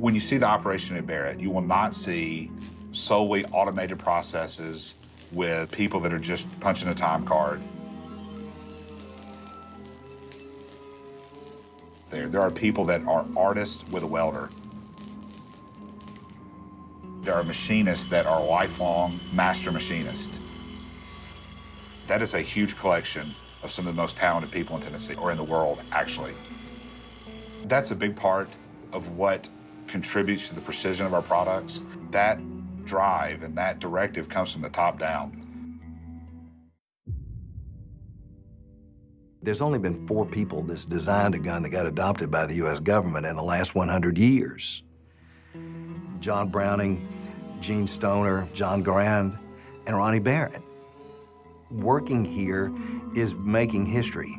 When you see the operation at Barrett, you will not see solely automated processes with people that are just punching a time card. There are people that are artists with a welder. There are machinists that are lifelong master machinists. That is a huge collection of some of the most talented people in Tennessee, or in the world, actually. That's a big part of what contributes to the precision of our products. That drive and that directive comes from the top down. There's only been 4 people that's designed a gun that got adopted by the U.S. government in the last 100 years. John Browning, Gene Stoner, John Grand, and Ronnie Barrett. Working here is making history.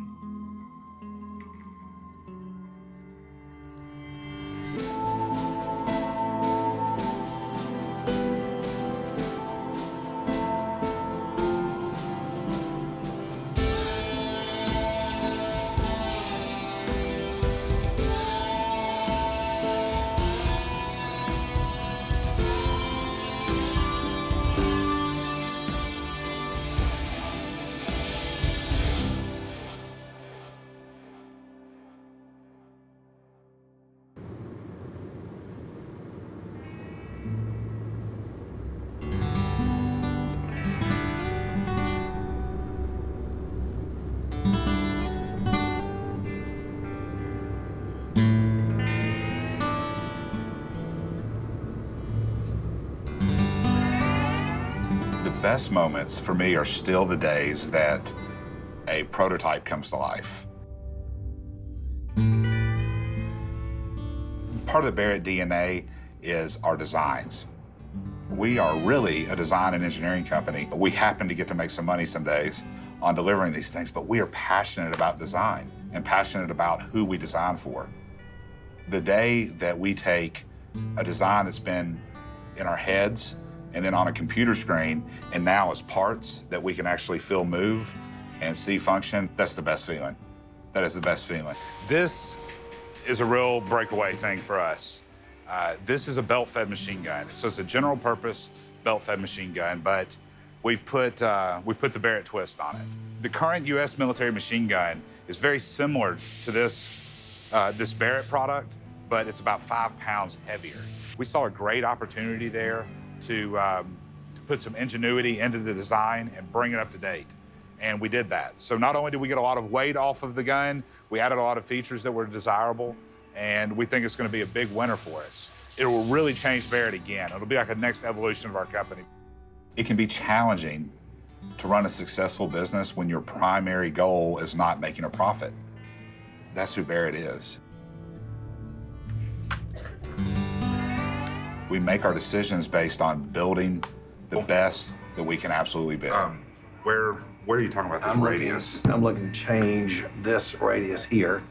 The best moments for me are still the days that a prototype comes to life. Part of the Barrett DNA is our designs. We are really a design and engineering company. We happen to get to make some money some days on delivering these things, but we are passionate about design and passionate about who we design for. The day that we take a design that's been in our heads and then on a computer screen, and now as parts that we can actually feel move and see function, that's the best feeling. That is the best feeling. This is a real breakaway thing for us. This is a belt-fed machine gun. So it's a general purpose belt-fed machine gun, but we've put the Barrett twist on it. The current U.S. military machine gun is very similar to this Barrett product, but it's about 5 pounds heavier. We saw a great opportunity there to put some ingenuity into the design and bring it up to date. And we did that. So not only did we get a lot of weight off of the gun, we added a lot of features that were desirable, and we think it's gonna be a big winner for us. It will really change Barrett again. It'll be like a next evolution of our company. It can be challenging to run a successful business when your primary goal is not making a profit. That's who Barrett is. We make our decisions based on building the best that we can absolutely build. Where are you talking about this radius? I'm looking to change this radius here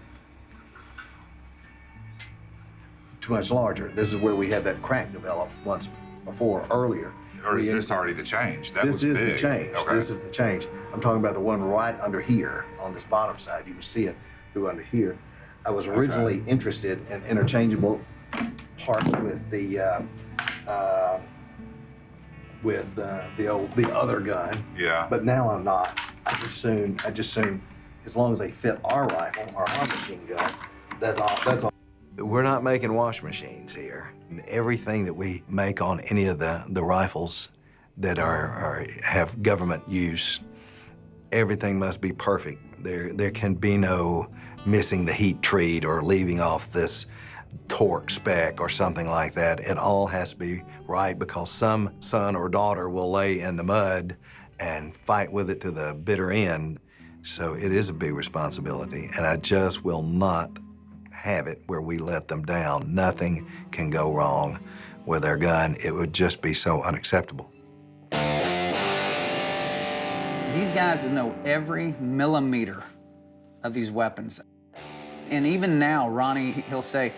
to much larger. This is where we had that crack develop once before earlier. Or is this already the change? That This was is big. the change. Okay. This is the change. I'm talking about the one right under here on this bottom side. You can see it through under here. I was originally interested in interchangeable parts with the other gun. Yeah. But now I'm not. I just soon, as long as they fit our rifle or our machine gun, that's all. We're not making wash machines here. Everything that we make on any of the rifles that have government use, everything must be perfect. There can be no missing the heat treat or leaving off this torque spec or something like that. It all has to be right, because some son or daughter will lay in the mud and fight with it to the bitter end. So it is a big responsibility, and I just will not have it where we let them down. Nothing can go wrong with their gun. It would just be so unacceptable. These guys know every millimeter of these weapons. And even now, Ronnie, he'll say,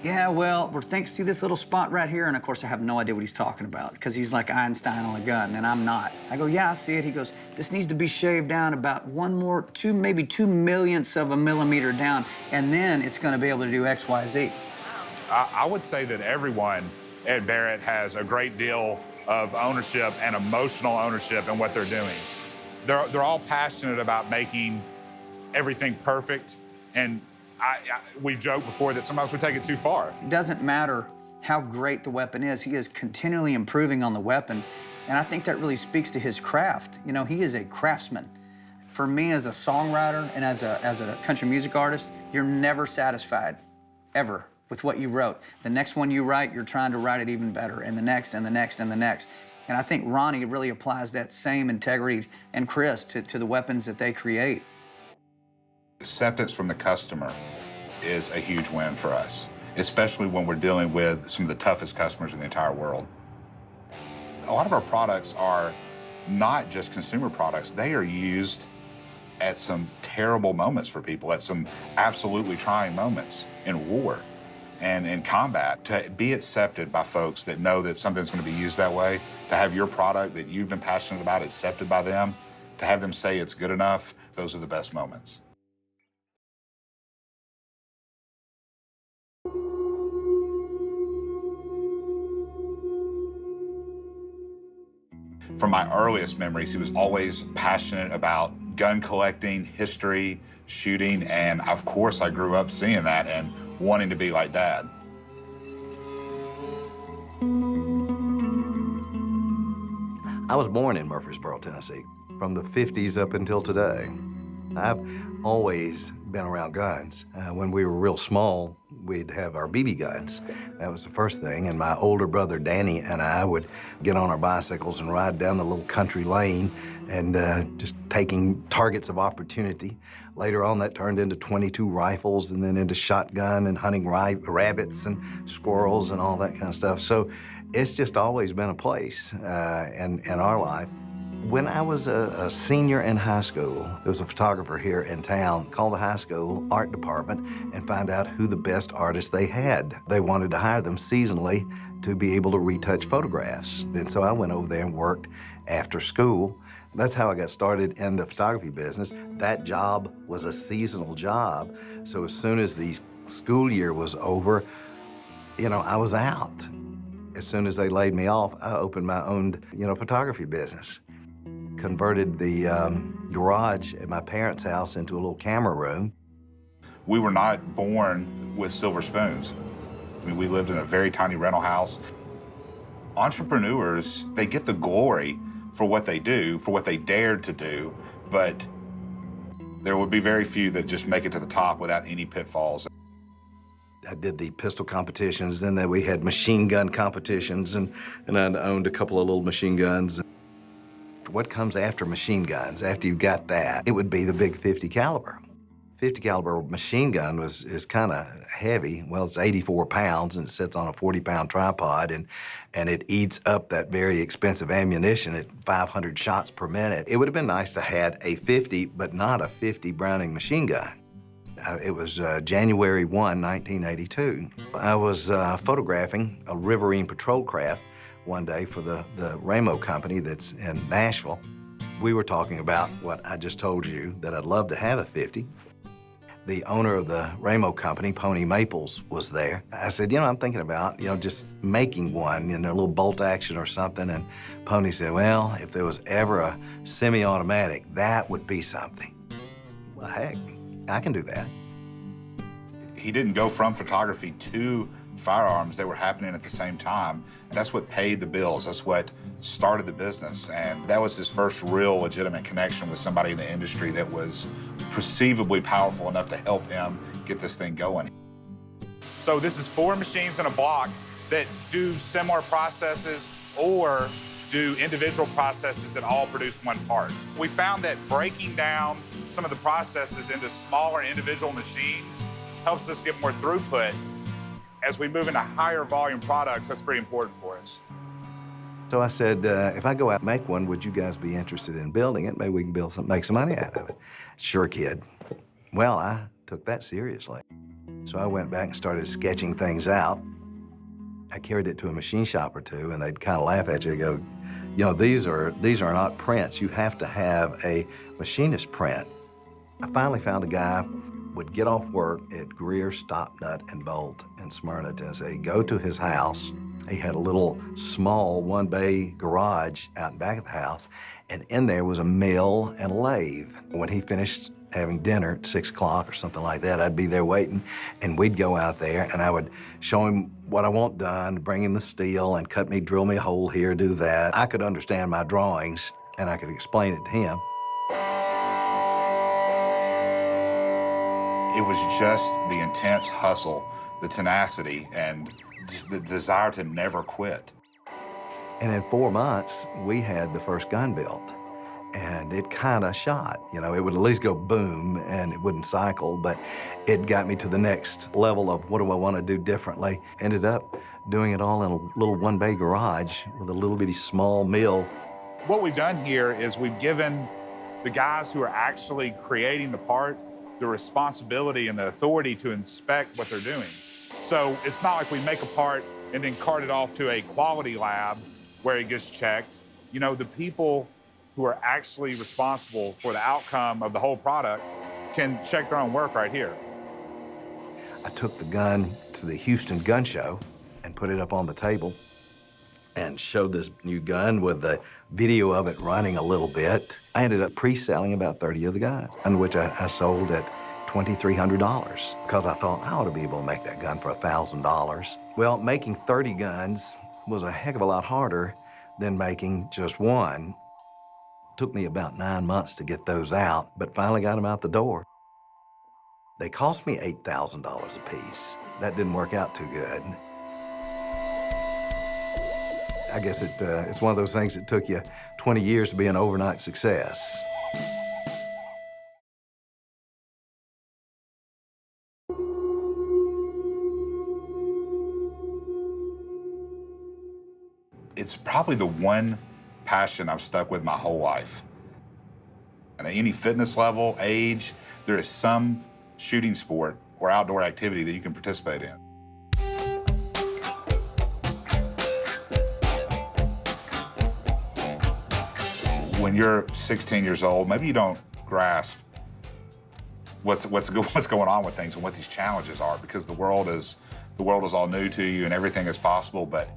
yeah, well, see this little spot right here? And of course, I have no idea what he's talking about, because he's like Einstein on a gun, and I'm not. I go, yeah, I see it. He goes, this needs to be shaved down about maybe 2 millionths of a millimeter down, and then it's gonna be able to do X, Y, Z. I would say that everyone at Barrett has a great deal of ownership and emotional ownership in what they're doing. They're all passionate about making everything perfect, and we've joked before that sometimes we take it too far. It doesn't matter how great the weapon is, he is continually improving on the weapon, and I think that really speaks to his craft. You know, he is a craftsman. For me as a songwriter and as a country music artist, you're never satisfied, ever, with what you wrote. The next one you write, you're trying to write it even better, and the next, and the next, and the next. And I think Ronnie really applies that same integrity, and Chris, to the weapons that they create. Acceptance from the customer is a huge win for us, especially when we're dealing with some of the toughest customers in the entire world. A lot of our products are not just consumer products, they are used at some terrible moments for people, at some absolutely trying moments in war and in combat. To be accepted by folks that know that something's going to be used that way, to have your product that you've been passionate about accepted by them, to have them say it's good enough, those are the best moments. From my earliest memories, he was always passionate about gun collecting, history, shooting, and of course I grew up seeing that and wanting to be like Dad. I was born in Murfreesboro, Tennessee, from the 50s up until today. I've always been around guns. When we were real small, we'd have our BB guns. That was the first thing, and my older brother Danny and I would get on our bicycles and ride down the little country lane and just taking targets of opportunity. Later on, that turned into .22 rifles and then into shotgun and hunting rabbits and squirrels and all that kind of stuff. So it's just always been a place in our life. When I was a senior in high school, there was a photographer here in town, called the high school art department and found out who the best artists they had. They wanted to hire them seasonally to be able to retouch photographs. And so I went over there and worked after school. That's how I got started in the photography business. That job was a seasonal job. So as soon as the school year was over, you know, I was out. As soon as they laid me off, I opened my own, photography business. Converted the garage at my parents' house into a little camera room. We were not born with silver spoons. I mean, we lived in a very tiny rental house. Entrepreneurs, they get the glory for what they do, for what they dared to do, but there would be very few that just make it to the top without any pitfalls. I did the pistol competitions, then we had machine gun competitions, and I owned a couple of little machine guns. What comes after machine guns, after you've got that? It would be the big 50 caliber. 50 caliber machine gun is kind of heavy. Well, it's 84 pounds and it sits on a 40-pound tripod and it eats up that very expensive ammunition at 500 shots per minute. It would have been nice to have a 50, but not a 50 Browning machine gun. It was January 1, 1982. I was photographing a riverine patrol craft one day for the Ramo company that's in Nashville. We were talking about what I just told you, that I'd love to have a 50. The owner of the Ramo company, Pony Maples, was there. I said, I'm thinking about, just making one, a little bolt action or something. And Pony said, well, if there was ever a semi-automatic, that would be something. Well, heck, I can do that. He didn't go from photography to firearms. They were happening at the same time. And that's what paid the bills. That's what started the business. And that was his first real legitimate connection with somebody in the industry that was perceivably powerful enough to help him get this thing going. So this is 4 machines in a block that do similar processes or do individual processes that all produce one part. We found that breaking down some of the processes into smaller individual machines helps us get more throughput. As we move into higher volume products, that's pretty important for us. So I said, if I go out and make one, would you guys be interested in building it? Maybe we can make some money out of it. Sure, kid. Well, I took that seriously. So I went back and started sketching things out. I carried it to a machine shop or two, and they'd kind of laugh at you and go, these are not prints. You have to have a machinist print. I finally found a guy would get off work at Greer Stop Nut and Bolt in Smyrna, Tennessee, go to his house. He had a little small one-bay garage out in back of the house, and in there was a mill and a lathe. When he finished having dinner at 6 o'clock or something like that, I'd be there waiting, and we'd go out there, and I would show him what I want done, bring him the steel, and drill me a hole here, do that. I could understand my drawings, and I could explain it to him. It was just the intense hustle, the tenacity, and just the desire to never quit. And in 4 months, we had the first gun built. And it kind of shot. You know, it would at least go boom, and it wouldn't cycle, but it got me to the next level of what do I want to do differently. Ended up doing it all in a little one-bay garage with a little bitty small mill. What we've done here is we've given the guys who are actually creating the part the responsibility and the authority to inspect what they're doing. So it's not like we make a part and then cart it off to a quality lab where it gets checked. You know, the people who are actually responsible for the outcome of the whole product can check their own work right here. I took the gun to the Houston Gun Show and put it up on the table and showed this new gun with the video of it running a little bit. I ended up pre-selling about 30 of the guns, and which I sold at $2,300 because I thought I ought to be able to make that gun for $1,000. Well, making 30 guns was a heck of a lot harder than making just one. Took me about 9 months to get those out, but finally got them out the door. They cost me $8,000 a piece. That didn't work out too good. I guess it's one of those things that took you 20 years to be an overnight success. It's probably the one passion I've stuck with my whole life. And at any fitness level, age, there is some shooting sport or outdoor activity that you can participate in. When you're 16 years old, maybe you don't grasp what's going on with things and what these challenges are, because the world is all new to you and everything is possible. But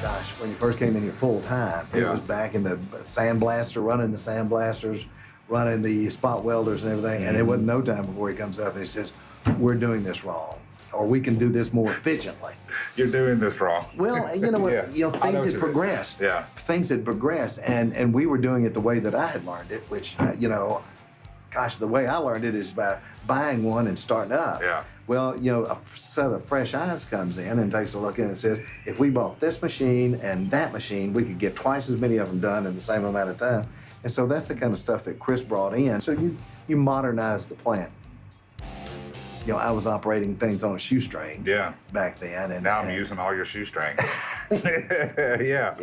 gosh, when you first came in here full time, it was back in the sandblaster, running the sandblasters, running the spot welders and everything, and it wasn't no time before he comes up and he says, "We're doing this wrong, or we can do this more efficiently." you're doing this wrong. Well, you know what? Yeah. You know, things had progressed. Yeah. Things had progressed, and we were doing it the way that I had learned it, which, you know, gosh, the way I learned it is by buying one and starting up. Yeah. Well, you know, a set of fresh eyes comes in and takes a look in and says, if we bought this machine and that machine, we could get twice as many of them done in the same amount of time. And so that's the kind of stuff that Chris brought in. So you modernize the plant. You know, I was operating things on a shoestring back then. And now I'm using all your shoestring. Yeah.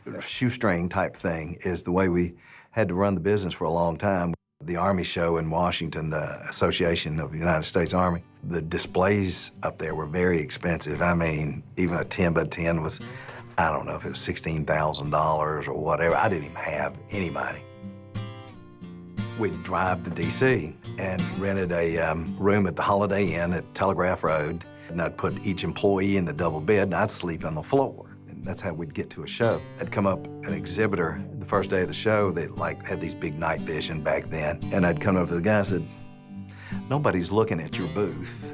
The shoestring type thing is the way we had to run the business for a long time. The Army show in Washington, the Association of the United States Army, the displays up there were very expensive. I mean, even a 10 by 10 was, I don't know if it was $16,000 or whatever. I didn't even have any money. We'd drive to D.C. and rented a room at the Holiday Inn at Telegraph Road, and I'd put each employee in the double bed, and I'd sleep on the floor. And that's how we'd get to a show. I'd come up an exhibitor the first day of the show that had these big night vision back then, and I'd come up to the guy and said, "Nobody's looking at your booth.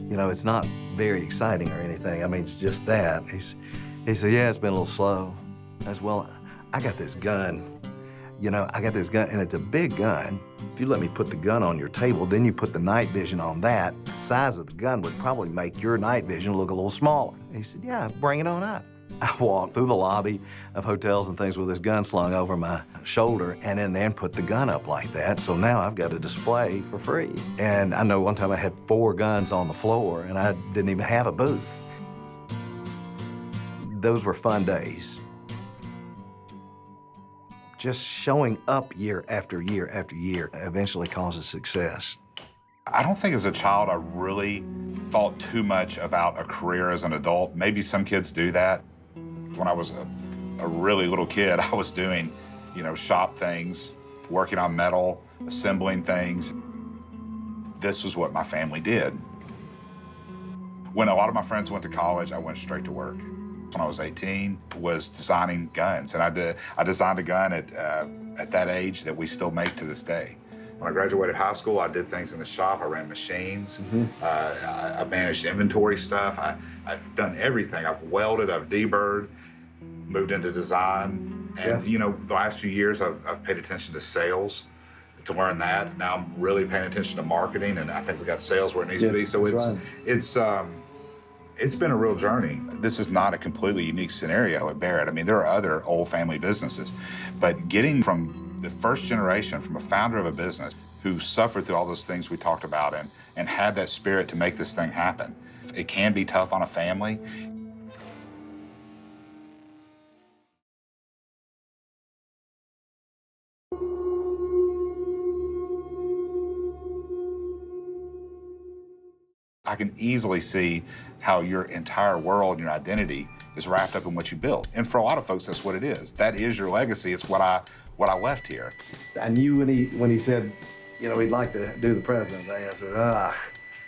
You know, it's not very exciting or anything. I mean, it's just that." He said, "Yeah, it's been a little slow." I said, "Well, I got this gun. You know, I got this gun, and it's a big gun. If you let me put the gun on your table, then you put the night vision on that, the size of the gun would probably make your night vision look a little smaller." He said, "Yeah, bring it on up." I walked through the lobby of hotels and things with this gun slung over my shoulder, and then put the gun up like that. So now I've got a display for free. And I know one time I had 4 guns on the floor, and I didn't even have a booth. Those were fun days. Just showing up year after year after year eventually causes success. I don't think as a child I really thought too much about a career as an adult. Maybe some kids do that. When I was a really little kid, I was doing, you know, shop things, working on metal, assembling things. This was what my family did. When a lot of my friends went to college, I went straight to work. When I was 18, was designing guns, and I designed a gun at that age that we still make to this day. When I graduated high school, I did things in the shop. I ran machines. I managed inventory stuff. I've done everything. I've welded, I've deburred, moved into design. And you know, the last few years I've paid attention to sales to learn that. Now I'm really paying attention to marketing, and I think we got sales where it needs to be. So it's been a real journey. This is not a completely unique scenario at Barrett. I mean, there are other old family businesses, but getting from the first generation, from a founder of a business who suffered through all those things we talked about and had that spirit to make this thing happen. It can be tough on a family. I can easily see how your entire world and your identity is wrapped up in what you built. And for a lot of folks, that's what it is. That is your legacy. It's what I left here. I knew when he said, you know, he'd like to do the president thing, I said,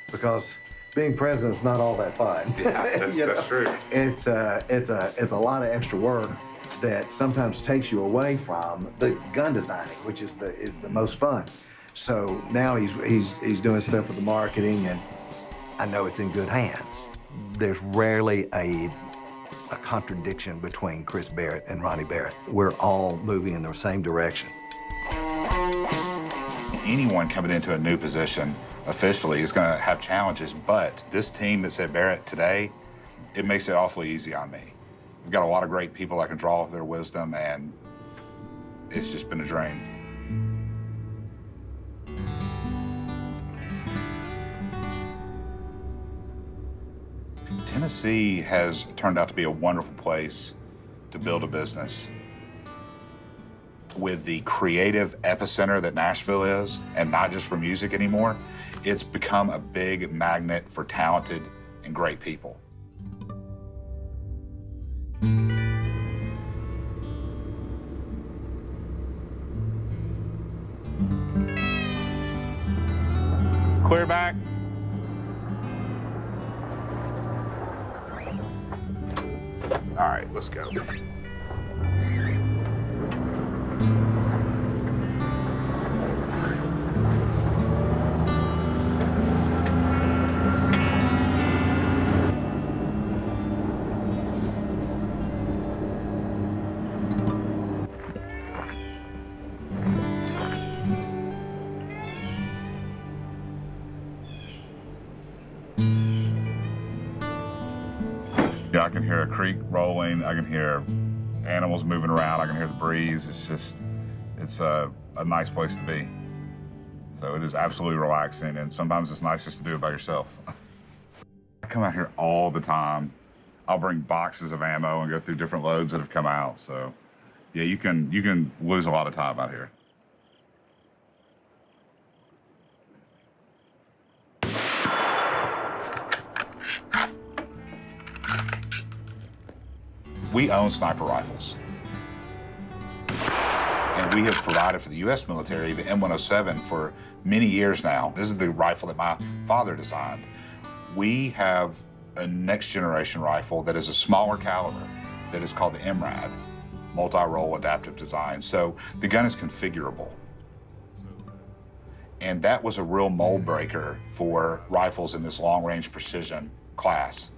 because being president's not all that fun. Yeah, that's true. It's a lot of extra work that sometimes takes you away from the gun designing, which is the most fun. So now he's doing stuff with the marketing, and I know it's in good hands. There's rarely a contradiction between Chris Barrett and Ronnie Barrett. We're all moving in the same direction. Anyone coming into a new position officially is going to have challenges, but this team that's at Barrett today, it makes it awfully easy on me. We've got a lot of great people I can draw off their wisdom, and it's just been a dream. Tennessee has turned out to be a wonderful place to build a business. With the creative epicenter that Nashville is, and not just for music anymore, it's become a big magnet for talented and great people. Clear back. All right, let's go. Yeah, I can hear a creek rolling. I can hear animals moving around. I can hear the breeze. It's a nice place to be. So it is absolutely relaxing, and sometimes it's nice just to do it by yourself. I come out here all the time. I'll bring boxes of ammo and go through different loads that have come out. So yeah, you can lose a lot of time out here. We own sniper rifles. And we have provided for the U.S. military the M107 for many years now. This is the rifle that my father designed. We have a next generation rifle that is a smaller caliber that is called the MRAD, multi-role adaptive design. So the gun is configurable. And that was a real mold breaker for rifles in this long-range precision class.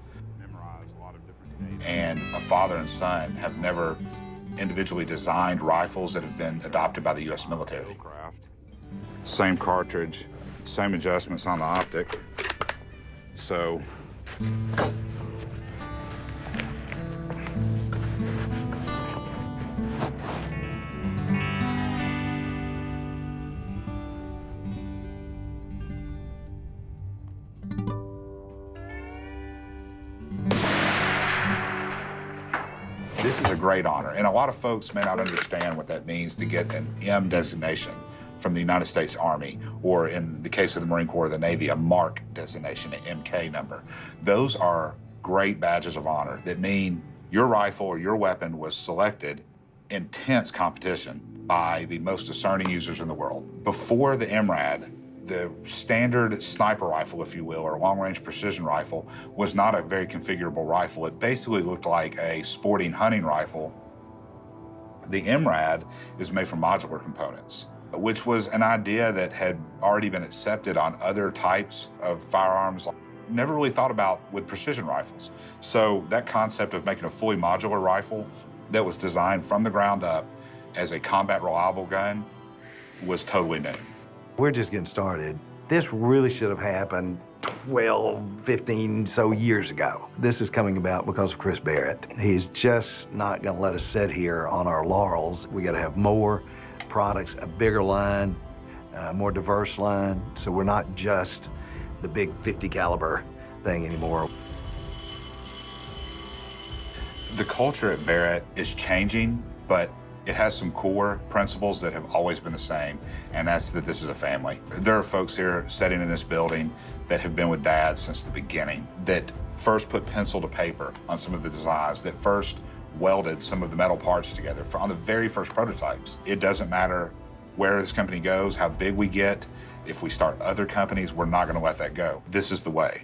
And a father and son have never individually designed rifles that have been adopted by the U.S. military. Same cartridge, same adjustments on the optic. So this is a great honor, and a lot of folks may not understand what that means to get an M designation from the United States Army, or in the case of the Marine Corps or the Navy, a MARC designation, an MK number. Those are great badges of honor that mean your rifle or your weapon was selected in intense competition by the most discerning users in the world. Before the MRAD, the standard sniper rifle, if you will, or long-range precision rifle, was not a very configurable rifle. It basically looked like a sporting hunting rifle. The MRAD is made from modular components, which was an idea that had already been accepted on other types of firearms. Never really thought about with precision rifles. So that concept of making a fully modular rifle that was designed from the ground up as a combat reliable gun was totally new. We're just getting started. This really should have happened 12, 15 so years ago. This is coming about because of Chris Barrett. He's just not gonna let us sit here on our laurels. We gotta have more products, a bigger line, a more diverse line, so we're not just the big 50 caliber thing anymore. The culture at Barrett is changing, but it has some core principles that have always been the same, and that's that this is a family. There are folks here sitting in this building that have been with Dad since the beginning, that first put pencil to paper on some of the designs, that first welded some of the metal parts together on the very first prototypes. It doesn't matter where this company goes, how big we get. If we start other companies, we're not gonna let that go. This is the way.